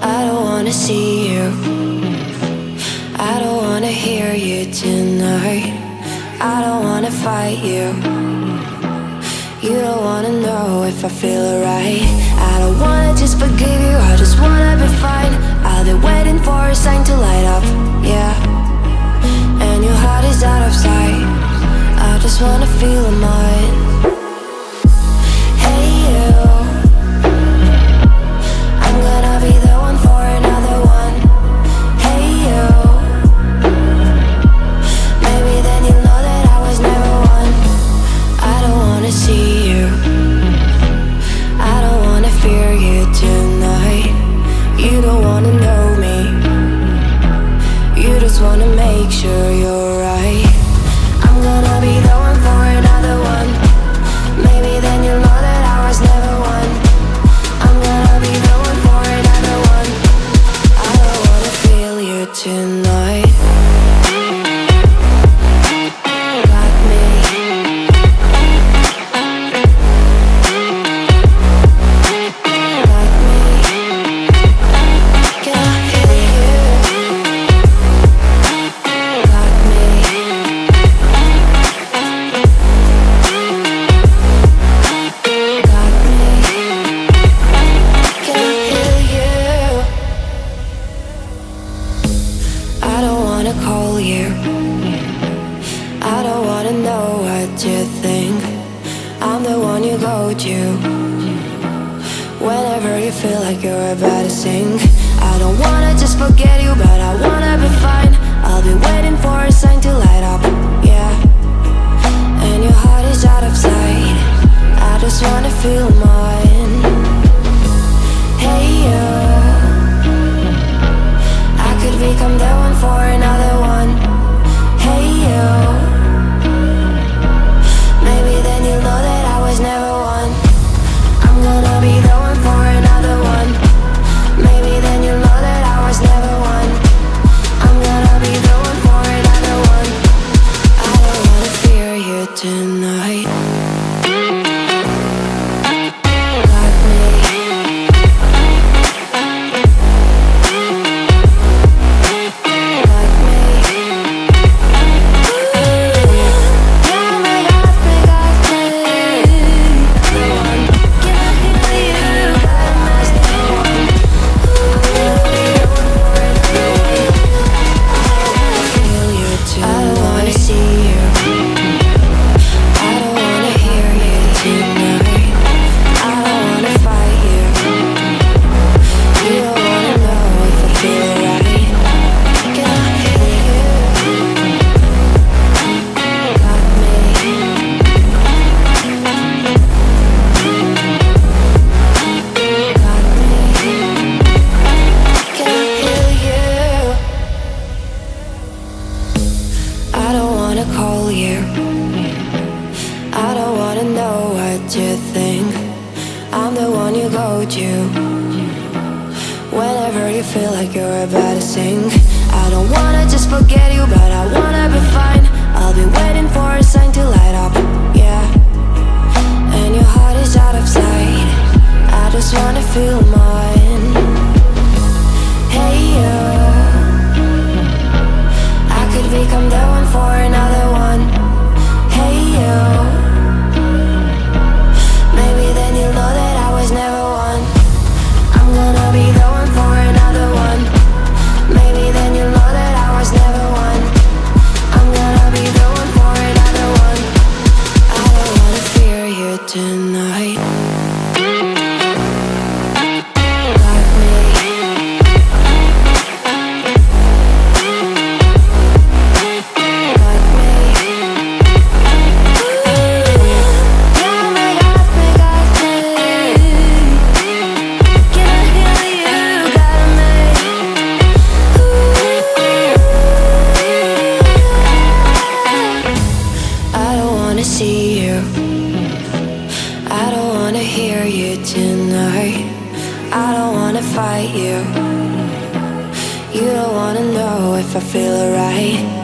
I don't wanna see you. I don't wanna hear you tonight. I don't wanna fight you. You don't wanna know if I feel alright. I don't wanna just forgive you, I just wanna be fine. I'll be waiting for a sign to light up, yeah. And your heart is out of sight. I just wanna feel mine. Hey you, I'm gonna be the one for another one. Hey you, maybe then you'll know that I was never one. I don't wanna see you, I don't wanna fear you tonight. You don't wanna know me, you just wanna make sure you're right. I'm gonna be the one for another one. Maybe then you'll know that I was never one. I'm gonna be the one for another one. I don't wanna feel you tonight. Got me. Got me. Can I hear you? Got me. Got me. Can I hear you? I don't wanna call you. I don't wanna know what you think. I'm the one you go to whenever you feel like you're about to sink. I don't wanna just forget you, but I wanna be fine. I'll be waiting for a sign to light up, yeah. And your heart is out of sight. I just wanna feel mine. Hey you, I could become the one for another one. Hey you, maybe then you'll know that I was never one. I'm gonna be the one for another one. Maybe then you'll know that I was never one. I'm gonna be the one for another one. I don't wanna fear you tonight. Got me. Got me. Yeah, my God, got me. The one. Can I hear you? Got me. The one. Feel you too. I don't wanna see you. I don't wanna hear you tonight. I don't wanna fight you. You don't wanna know if I feel right. Can I hear you? Got me. Got me. Can I hear you? I don't wanna call you. I don't wanna know what you think. I'm the one you go to whenever you feel like you're about to sink. I don't wanna just forget you, but I wanna be fine. I'll be waiting for a sign to light up, yeah. And your heart is out of sight. I just wanna feel mine. Hey you, I could become the one for another one. Hey you, maybe then you'll know that I was never one. I'm gonna be the one for another one. Maybe then you'll know that I was never one. I'm gonna be the one for another one. I don't wanna fear you tonight. Got me. Got me. Yeah, my God, got me. Can I hear you? Got me. I don't wanna see you. I don't wanna hear you tonight. I don't wanna fight you. You don't wanna know if I feel alright.